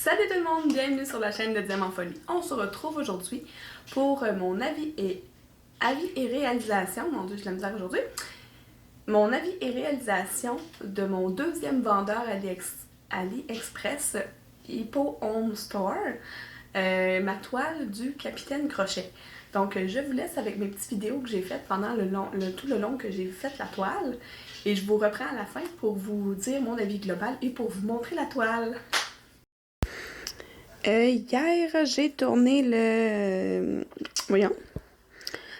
Salut tout le monde, bienvenue sur la chaîne de Diamant Folie. On se retrouve aujourd'hui pour mon avis et réalisation. Mon Dieu, je l'aime dire aujourd'hui. Mon avis et réalisation de mon deuxième vendeur AliExpress Hippo Home Store, ma toile du Capitaine Crochet. Donc, je vous laisse avec mes petites vidéos que j'ai faites pendant tout le long que j'ai fait la toile. Et je vous reprends à la fin pour vous dire mon avis global et pour vous montrer la toile. Hier, j'ai tourné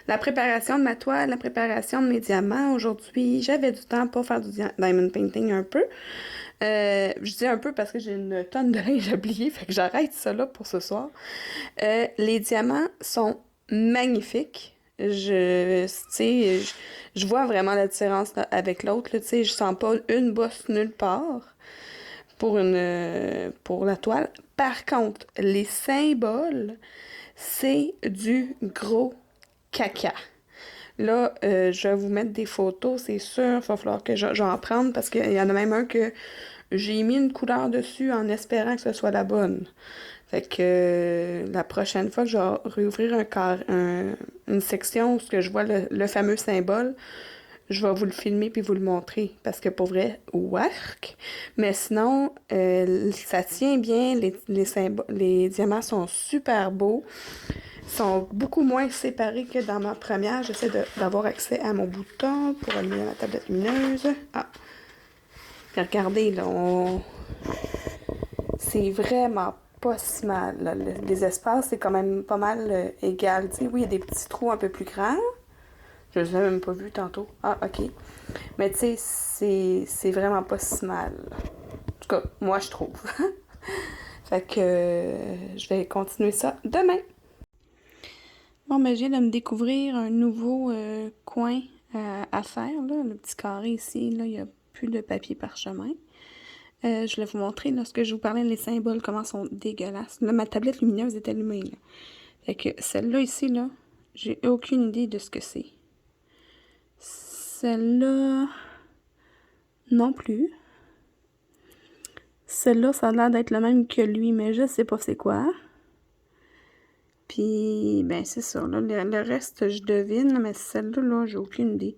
la préparation de ma toile, la préparation de mes diamants. Aujourd'hui, j'avais du temps pour faire du diamond painting un peu. Je dis un peu parce que j'ai une tonne de linge à plier, fait que j'arrête ça là pour ce soir. Les diamants sont magnifiques. Je vois vraiment la différence avec l'autre. Je sens pas une bosse nulle part pour la toile. Par contre, les symboles, c'est du gros caca. Là, je vais vous mettre des photos, c'est sûr. Il va falloir que j'en prenne parce qu'il y en a même un que j'ai mis une couleur dessus en espérant que ce soit la bonne. Fait que la prochaine fois que je vais réouvrir une section où je vois le fameux symbole, je vais vous le filmer puis vous le montrer. Parce que pour vrai, work. Mais sinon, ça tient bien. Les diamants sont super beaux. Ils sont beaucoup moins séparés que dans ma première. J'essaie d'avoir accès à mon bouton pour allumer la tablette lumineuse. Ah! Puis regardez, là, c'est vraiment pas si mal. Là. Les espaces, c'est quand même pas mal égal. Tu sais, oui, il y a des petits trous un peu plus grands. Je les ai même pas vus tantôt. Ah, ok. Mais tu sais, c'est vraiment pas si mal. En tout cas, moi, je trouve. Fait que je vais continuer ça demain. Bon, ben, je viens de me découvrir un nouveau coin à faire, là. Le petit carré ici, là, il n'y a plus de papier parchemin. Je voulais vous montrer, lorsque je vous parlais, les symboles, comment ils sont dégueulasses. Là, ma tablette lumineuse est allumée, là. Fait que celle-là ici, là, j'ai aucune idée de ce que c'est. Celle-là, non plus. Celle-là, ça a l'air d'être le même que lui, mais je sais pas c'est quoi. Puis, ben, c'est ça. Là, le reste, je devine, mais celle-là, là, j'ai aucune idée.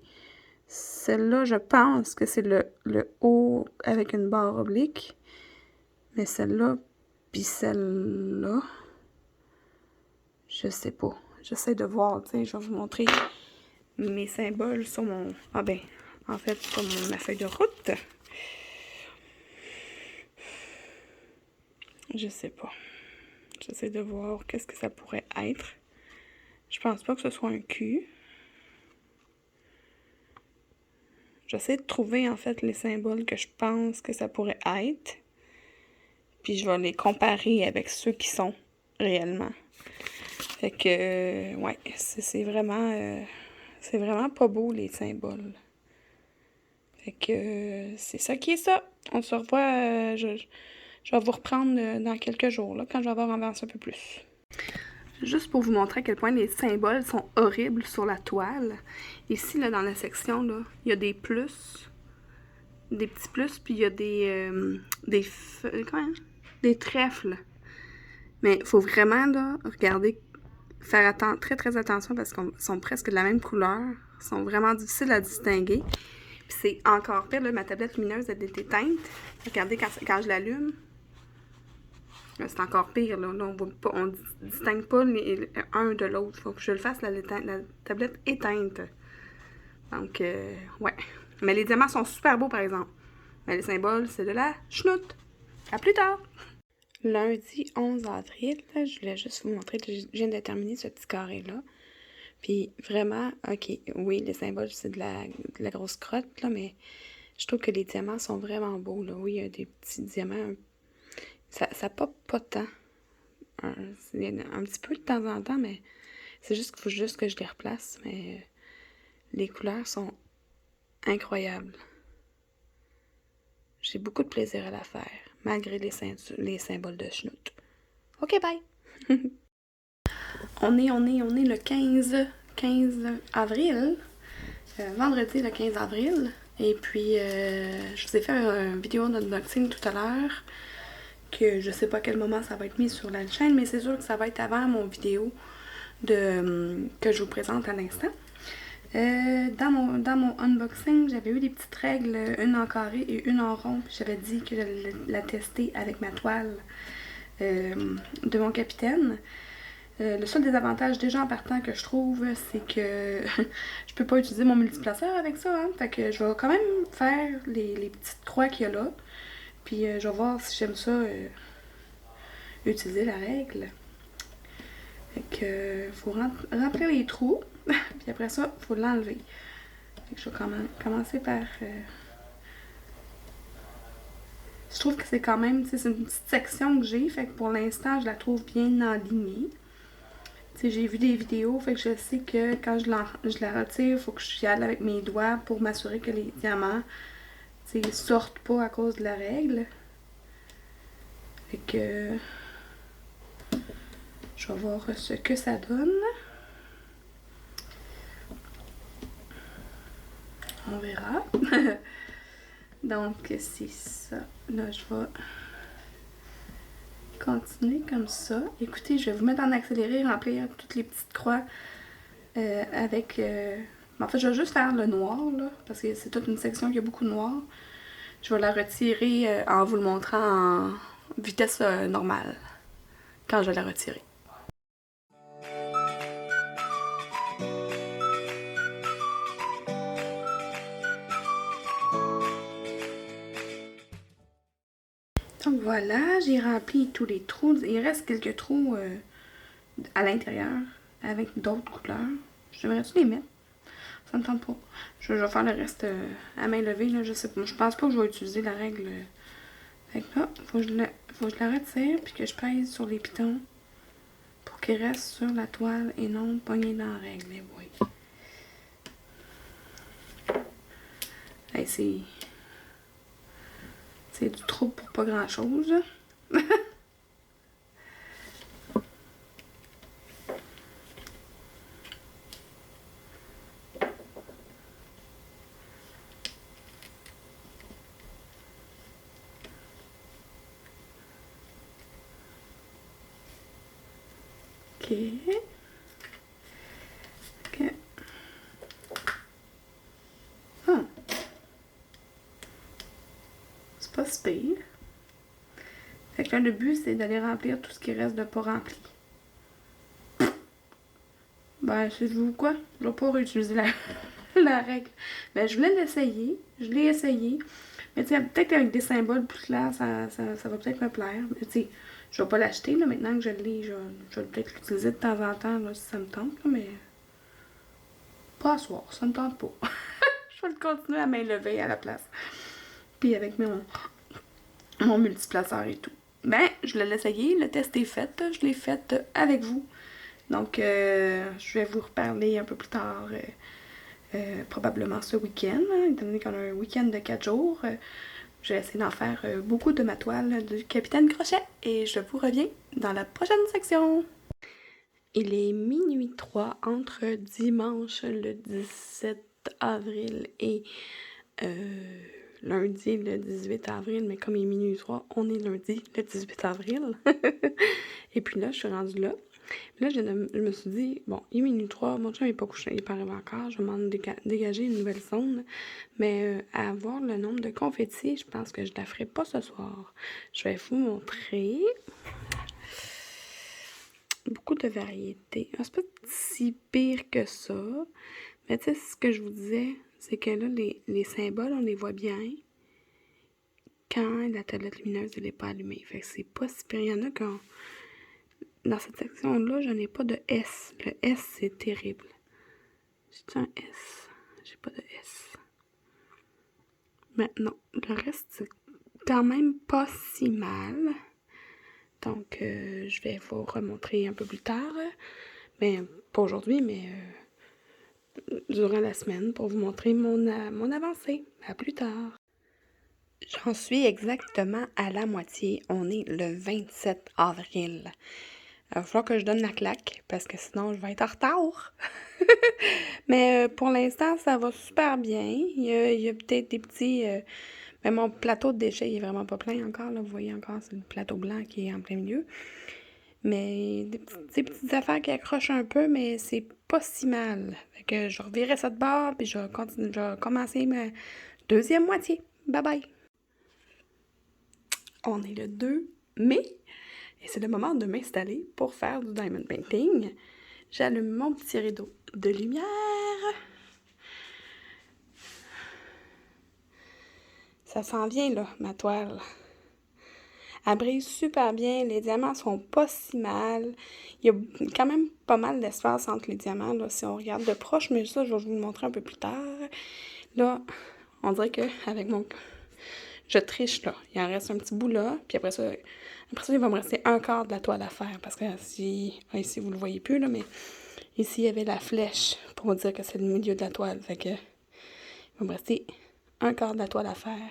Celle-là, je pense que c'est le haut avec une barre oblique. Mais celle-là, puis celle-là, je sais pas. J'essaie de voir, tu sais, je vais vous montrer mes symboles sur mon... Ah ben, en fait, sur ma feuille de route. Je sais pas. J'essaie de voir qu'est-ce que ça pourrait être. Je pense pas que ce soit un cul. J'essaie de trouver, en fait, les symboles que je pense que ça pourrait être. Puis je vais les comparer avec ceux qui sont réellement. Fait que, ouais, c'est vraiment pas beau, les symboles. Fait que, c'est ça qui est ça. On se revoit, je vais vous reprendre dans quelques jours, là, quand je vais avoir avancé un peu plus. Juste pour vous montrer à quel point les symboles sont horribles sur la toile. Ici, là, dans la section, là, il y a des plus, des petits plus, puis il y a des trèfles. Mais il faut vraiment, là, regarder, faire très très attention parce qu'ils sont presque de la même couleur. Ils sont vraiment difficiles à distinguer. Puis c'est encore pire, là, ma tablette lumineuse, elle est éteinte. Regardez quand je l'allume. C'est encore pire, là. On distingue pas un de l'autre. Faut que je le fasse, la tablette éteinte. Donc, ouais. Mais les diamants sont super beaux, par exemple. Mais les symboles, c'est de la chenoute. À plus tard! Lundi 11 avril, là, je voulais juste vous montrer que je viens de terminer ce petit carré-là. Puis vraiment, ok, oui, les symboles, c'est de la grosse crotte, là, mais je trouve que les diamants sont vraiment beaux, là. Oui, il y a des petits diamants. Ça pop pas tant. Un petit peu de temps en temps, mais c'est juste qu'il faut juste que je les replace. Mais les couleurs sont incroyables. J'ai beaucoup de plaisir à la faire, malgré les symboles de chenoute. Ok, bye! On est le 15 avril. Vendredi le 15 avril. Et puis, je vous ai fait une vidéo d'unboxing tout à l'heure que je sais pas à quel moment ça va être mis sur la chaîne, mais c'est sûr que ça va être avant mon vidéo que je vous présente à l'instant. Dans mon unboxing, j'avais eu des petites règles, une en carré et une en rond. J'avais dit que j'allais la tester avec ma toile de mon capitaine. Le seul désavantage déjà en partant que je trouve, c'est que je peux pas utiliser mon multiplaceur avec ça. Hein? Fait que je vais quand même faire les petites croix qu'il y a là. Puis je vais voir si j'aime ça utiliser la règle. Fait que faut remplir les trous. Puis après ça, il faut l'enlever. Fait que je vais commencer par... Je trouve que c'est quand même... C'est une petite section que j'ai. Fait que pour l'instant, je la trouve bien alignée. J'ai vu des vidéos, fait que je sais que quand je la retire, il faut que j'y aille avec mes doigts pour m'assurer que les diamants sortent pas à cause de la règle. Fait que je vais voir ce que ça donne. On verra. Donc c'est ça. Là je vais continuer comme ça. Écoutez, je vais vous mettre en accéléré, remplir toutes les petites croix avec... en fait, je vais juste faire le noir, là, parce que c'est toute une section qui a beaucoup de noir. Je vais la retirer en vous le montrant en vitesse normale, quand je vais la retirer. Donc voilà, j'ai rempli tous les trous. Il reste quelques trous à l'intérieur avec d'autres couleurs. Je devrais-tu les mettre? Ça me tente pas. Je vais faire le reste à main levée. Là, je sais pas. Je pense pas que je vais utiliser la règle. Fait que là, faut que je la retire puis que je pèse sur les pitons pour qu'il reste sur la toile et non pogné dans la règle. Et oui. Hey, c'est du trouble pour pas grand chose. Ok. Ok. Ah. C'est pas si pire. Fait que là, le but, c'est d'aller remplir tout ce qui reste de pas rempli. Ben, savez-vous quoi? Je vais pas réutiliser la règle. Ben, je voulais l'essayer. Je l'ai essayé. Mais tu sais, peut-être avec des symboles plus clairs, ça va peut-être me plaire. Mais tu sais, je vais pas l'acheter, là. Maintenant que je l'ai, je vais peut-être l'utiliser de temps en temps, là, si ça me tente, là, mais... Pas à soir, ça me tente pas. Je vais le continuer à main levée à la place. Puis avec mon multiplaceur et tout. Ben, je l'ai essayé, le test est fait. Je l'ai fait avec vous. Donc, je vais vous reparler un peu plus tard, probablement ce week-end, hein, étant donné qu'on a un week-end de 4 jours. Je vais essayer d'en faire beaucoup de ma toile du Capitaine Crochet et je vous reviens dans la prochaine section. Il est minuit 3 entre dimanche le 17 avril et lundi le 18 avril, mais comme il est minuit 3, on est lundi le 18 avril. Et puis là, je suis rendue là. Là, je me suis dit, bon, il est minuit 3, mon chum n'est pas couché, il n'est pas arrivé encore, je vais m'en dégager une nouvelle zone. Mais à voir le nombre de confettis, je pense que je la ferai pas ce soir. Je vais vous montrer. Beaucoup de variétés. C'est pas si pire que ça. Mais tu sais, ce que je vous disais, c'est que là, les symboles, on les voit bien quand la tablette lumineuse, elle n'est pas allumée. Fait que c'est pas si pire. Il y en a quand... Dans cette section-là, je n'ai pas de S. Le S, c'est terrible. J'ai un S. J'ai pas de S. Mais non, le reste, c'est quand même pas si mal. Donc, je vais vous remontrer un peu plus tard. Mais pas aujourd'hui, mais durant la semaine pour vous montrer mon avancée. À plus tard. J'en suis exactement à la moitié. On est le 27 avril. Il va falloir que je donne la claque parce que sinon je vais être en retard. Mais pour l'instant, ça va super bien. Il y a peut-être des petits... Mais mon plateau de déchets, il est vraiment pas plein encore, là. Vous voyez encore, c'est le plateau blanc qui est en plein milieu. Mais des petites affaires qui accrochent un peu, mais c'est pas si mal. Fait que je revirai ça de bord, puis je vais commencer ma deuxième moitié. Bye bye! On est le 2 mai, et c'est le moment de m'installer pour faire du diamond painting. J'allume mon petit rideau de lumière. Ça s'en vient, là, ma toile. Elle brille super bien, les diamants sont pas si mal. Il y a quand même pas mal d'espace entre les diamants, là, si on regarde de proche, mais ça, je vais vous le montrer un peu plus tard. Là, on dirait qu'avec mon... Je triche, là. Il en reste un petit bout là, puis après ça, il va me rester un quart de la toile à faire, parce que ici, vous le voyez plus, là, mais ici, il y avait la flèche pour me dire que c'est le milieu de la toile, fait que il va me rester un quart de la toile à faire.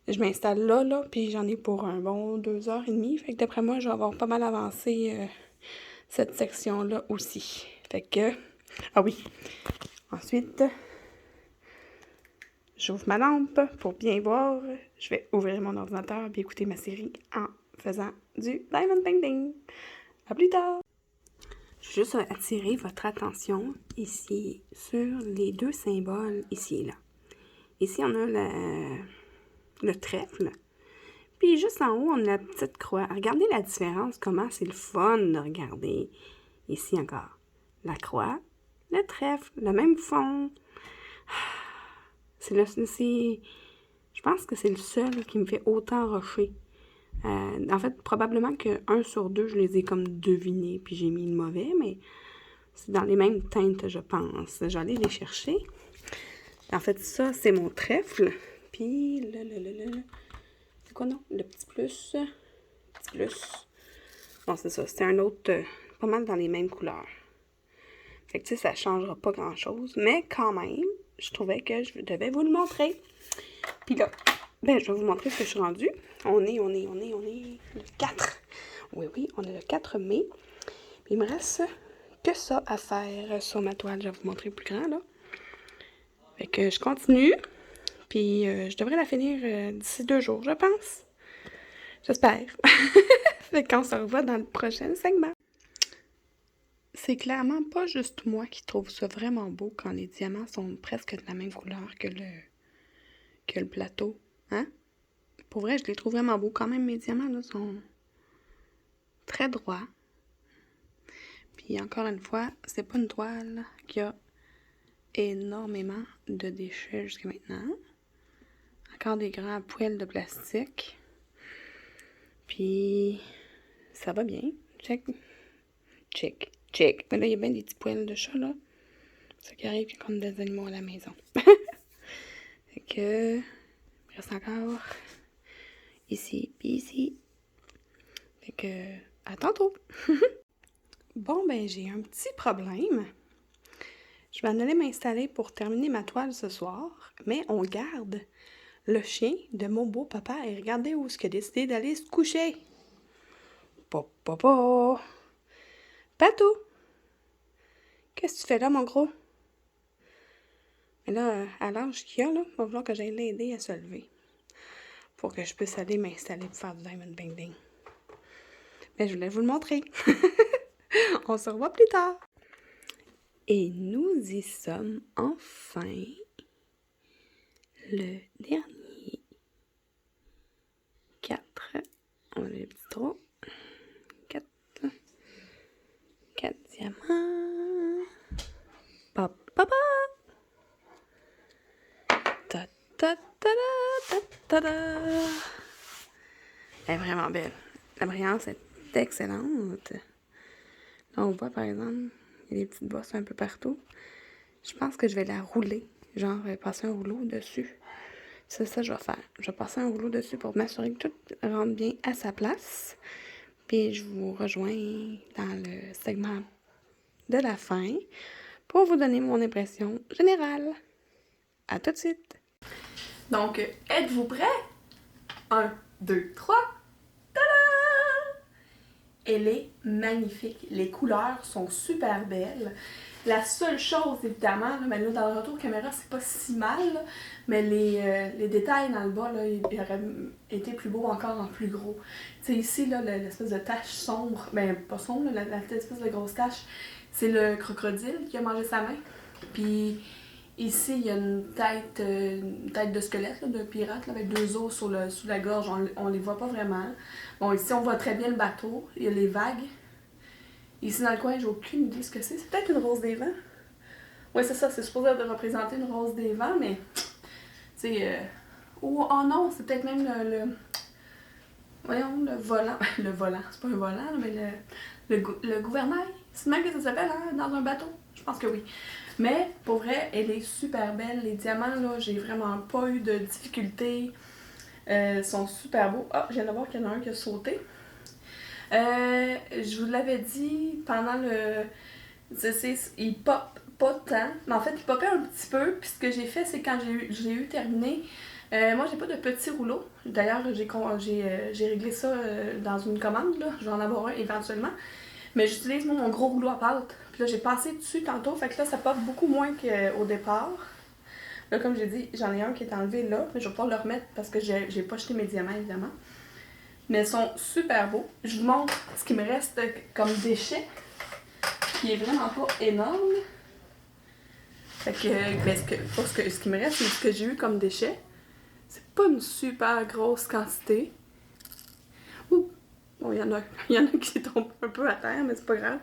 Je m'installe là, puis j'en ai pour un bon 2h30. Fait que d'après moi, je vais avoir pas mal avancé cette section-là aussi. Fait que... Ah oui! Ensuite, j'ouvre ma lampe pour bien voir. Je vais ouvrir mon ordinateur et écouter ma série en faisant du diamond painting. À plus tard! Je vais juste attirer votre attention ici sur les deux symboles ici et là. Ici, on a le trèfle. Puis juste en haut, on a la petite croix. Regardez la différence, comment c'est le fun de regarder. Ici encore, la croix, le trèfle, le même fond. Je pense que c'est le seul qui me fait autant rocher. En fait, probablement que 1 sur 2, je les ai comme devinés, puis j'ai mis le mauvais, mais c'est dans les mêmes teintes, je pense. J'allais les chercher. En fait, ça, c'est mon trèfle. Puis, c'est quoi, non? Le petit plus. Petit plus. Non, c'est ça. C'était un autre, pas mal dans les mêmes couleurs. Fait que, tu sais, ça changera pas grand-chose. Mais quand même, je trouvais que je devais vous le montrer. Puis là, ben, je vais vous montrer ce que je suis rendue. On est le 4. Oui, on est le 4 mai. Puis il me reste que ça à faire sur ma toile. Je vais vous montrer plus grand, là. Fait que je continue. Puis je devrais la finir d'ici 2 jours, je pense. J'espère. Fait qu'on se revoit dans le prochain segment. C'est clairement pas juste moi qui trouve ça vraiment beau quand les diamants sont presque de la même couleur que le plateau. Hein? Pour vrai, je les trouve vraiment beaux. Quand même, mes diamants là, sont très droits. Puis encore une fois, c'est pas une toile qui a énormément de déchets jusqu'à maintenant. Encore des grands poêles de plastique. Puis ça va bien. Check. Mais là, il y a bien des petits poils de chat, là. C'est ça qui arrive quand on a des animaux à la maison. Fait que... il reste encore ici, puis ici. Fait que... à tantôt! Bon, ben, j'ai un petit problème. Je vais en aller m'installer pour terminer ma toile ce soir, mais on garde le chien de mon beau papa et regardez où est-ce qu'il a décidé d'aller se coucher. Papa! Patou! Qu'est-ce que tu fais là, mon gros? Mais là, à l'âge qu'il a, là, il va falloir que j'aille l'aider à se lever. Pour que je puisse aller m'installer pour faire du diamond painting. Mais je voulais vous le montrer. On se revoit plus tard. Et nous y sommes enfin. Le dernier. 4. On a les petits trous. 4 diamants. Papa. Ta ta ta ta ta ta. Elle est vraiment belle. La brillance est excellente. Là, on voit par exemple, il y a des petites bosses un peu partout. Je pense que je vais la rouler. Genre, passer un rouleau dessus. C'est ça que je vais faire. Je vais passer un rouleau dessus pour m'assurer que tout rentre bien à sa place. Puis je vous rejoins dans le segment de la fin pour vous donner mon impression générale. À tout de suite! Donc, êtes-vous prêts? 1, 2, 3. Tada! elle est magnifique. Les couleurs sont super belles. La seule chose, évidemment, là, mais là, dans le retour caméra, c'est pas si mal, là, mais les détails dans le bas, là, ils auraient été plus beaux encore en plus gros. Tu sais, ici, là, l'espèce de tache sombre, ben pas sombre, la espèce de grosse tache, c'est le crocodile qui a mangé sa main. Puis ici, il y a une tête de squelette, là, de pirate, là, avec deux os sous la gorge, on les voit pas vraiment. Bon, ici, on voit très bien le bateau, il y a les vagues. Ici, dans le coin, j'ai aucune idée ce que c'est. C'est peut-être une rose des vents. Oui, c'est ça, c'est supposé représenter une rose des vents, mais... Tu sais... Oh non, c'est peut-être même voyons, le volant. Le volant, c'est pas un volant, mais le gouvernail. C'est même que ça s'appelle, hein, dans un bateau? Je pense que oui. Mais, pour vrai, elle est super belle. Les diamants, là, j'ai vraiment pas eu de difficultés. Sont super beaux. Ah, je viens de voir qu'il y en a un qui a sauté. Je vous l'avais dit pendant le... il pop pas tant, mais en fait il popait un petit peu, puis ce que j'ai fait c'est quand j'ai eu terminé, moi j'ai pas de petit rouleau, d'ailleurs j'ai réglé ça dans une commande, là. Je vais en avoir un éventuellement, mais j'utilise mon gros rouleau à pâte, puis là j'ai passé dessus tantôt, fait que là ça pop beaucoup moins qu'au départ. Là comme j'ai dit, j'en ai un qui est enlevé là, mais je vais pas le remettre parce que j'ai pas jeté mes diamants évidemment. Mais ils sont super beaux. Je vous montre ce qui me reste comme déchet, qui est vraiment pas énorme. Fait que, ben, pas ce qui me reste, mais ce que j'ai eu comme déchet. C'est pas une super grosse quantité. Ouh! Bon, il y en a qui tombent un peu à terre, mais c'est pas grave.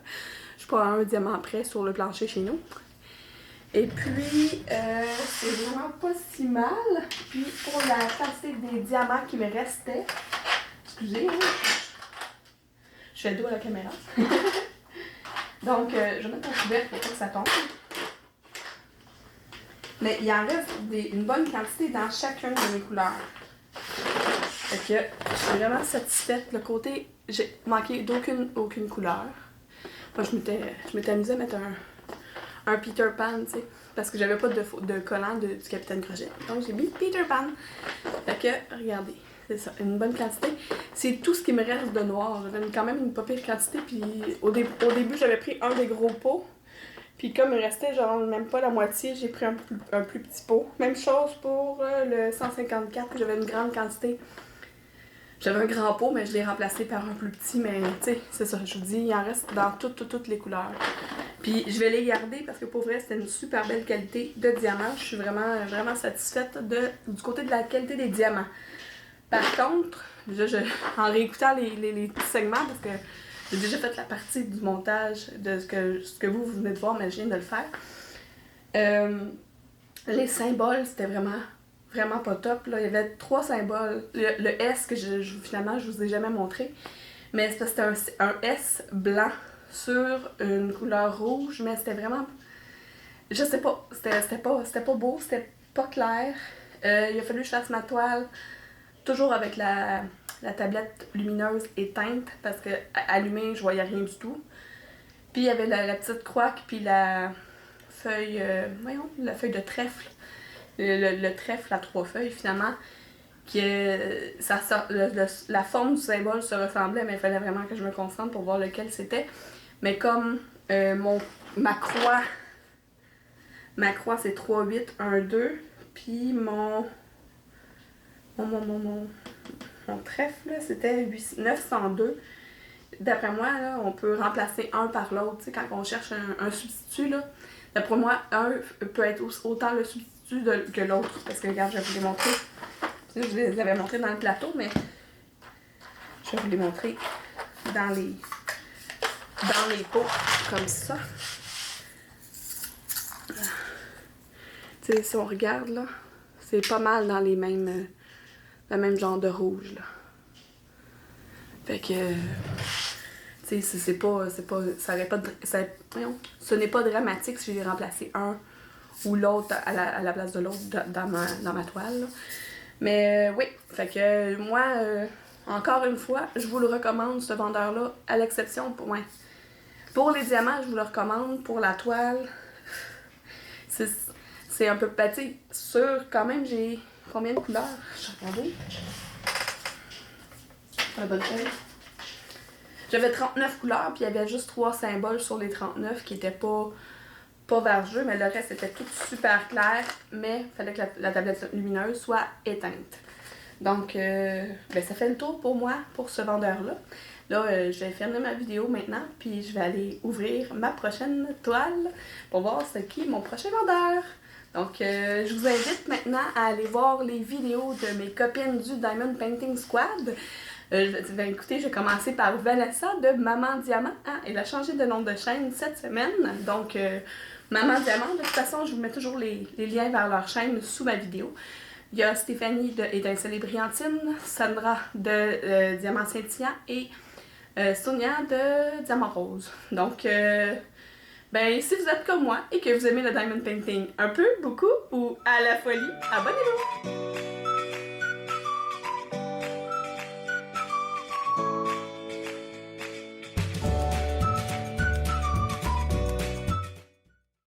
Je suis pas à un diamant près sur le plancher chez nous. Et puis, c'est vraiment pas si mal. Puis, pour la quantité des diamants qui me restaient, excusez, hein, je fais le dos à la caméra. Donc, je vais mettre un couvercle pour pas que ça tombe. Mais il en reste une bonne quantité dans chacune de mes couleurs. Fait que je suis vraiment satisfaite. Le côté, j'ai manqué aucune couleur. Moi, je m'étais amusée à mettre un Peter Pan, tu sais, parce que j'avais pas de collant du Capitaine Crochet. Donc, j'ai mis Peter Pan. Fait que, regardez. C'est ça, une bonne quantité. C'est tout ce qui me reste de noir. J'avais quand même une pas pire quantité. Puis au début, j'avais pris un des gros pots. Puis comme il restait genre même pas la moitié, j'ai pris un plus petit pot. Même chose pour le 154. J'avais une grande quantité. J'avais un grand pot, mais je l'ai remplacé par un plus petit. Mais tu sais, c'est ça, je vous dis, il en reste dans toutes les couleurs. Puis je vais les garder parce que pour vrai, c'était une super belle qualité de diamant. Je suis vraiment satisfaite du côté de la qualité des diamants. Par contre, en réécoutant les petits segments, parce que j'ai déjà fait la partie du montage de ce que vous venez de voir, mais je viens de le faire. Les symboles, c'était vraiment pas top. Là. Il y avait 3 symboles. Le S que finalement, je vous ai jamais montré. Mais c'était un S blanc sur une couleur rouge, mais c'était vraiment... Je sais pas, c'était pas beau, c'était pas clair. Il a fallu que je fasse ma toile toujours avec la tablette lumineuse éteinte parce que allumée, je voyais rien du tout. Puis il y avait la petite croix, puis la feuille, la feuille de trèfle. Le trèfle à 3 feuilles finalement. La forme du symbole se ressemblait, mais il fallait vraiment que je me concentre pour voir lequel c'était. Mais comme ma croix c'est 3, 8, 1, 2, puis mon trèfle, c'était 902. D'après moi, là, on peut remplacer un par l'autre. Tu sais, quand on cherche un substitut, là, d'après moi, un peut être autant le substitut que l'autre. Parce que, regarde, je vais vous les montrer. Je vous les avais montrés dans le plateau, mais je vais vous les montrer dans les pots, comme ça. Tu sais, si on regarde, là, c'est pas mal dans le même genre de rouge, là. Fait que, tu sais, ce n'est pas dramatique si j'ai remplacé un ou l'autre à la place de l'autre dans ma toile, là. Mais oui, fait que moi, encore une fois, je vous le recommande, ce vendeur-là, à l'exception pour moi. Pour les diamants, je vous le recommande. Pour la toile, c'est un peu petit. Sur, quand même, j'ai combien de couleurs? Je vais regarder. La bonne feuille. J'avais 39 couleurs, puis il y avait juste 3 symboles sur les 39 qui étaient pas vergeux, mais le reste était tout super clair, mais il fallait que la tablette lumineuse soit éteinte. Donc, ben, ça fait le tour pour moi, pour ce vendeur-là. Là, je vais fermer ma vidéo maintenant, puis je vais aller ouvrir ma prochaine toile pour voir c'est qui mon prochain vendeur. Donc, je vous invite maintenant à aller voir les vidéos de mes copines du Diamond Painting Squad. Ben, écoutez, j'ai commencé par Vanessa de Maman Diamant. Hein, elle a changé de nom de chaîne cette semaine. Donc, Maman Diamant, de toute façon, je vous mets toujours les liens vers leur chaîne sous ma vidéo. Il y a Stéphanie de Étincelle et Brillantine, Sandra de Diamant Scintillant et Sonia de Diamant Rose. Donc, ben, si vous êtes comme moi et que vous aimez le diamond painting un peu, beaucoup ou à la folie, abonnez-vous!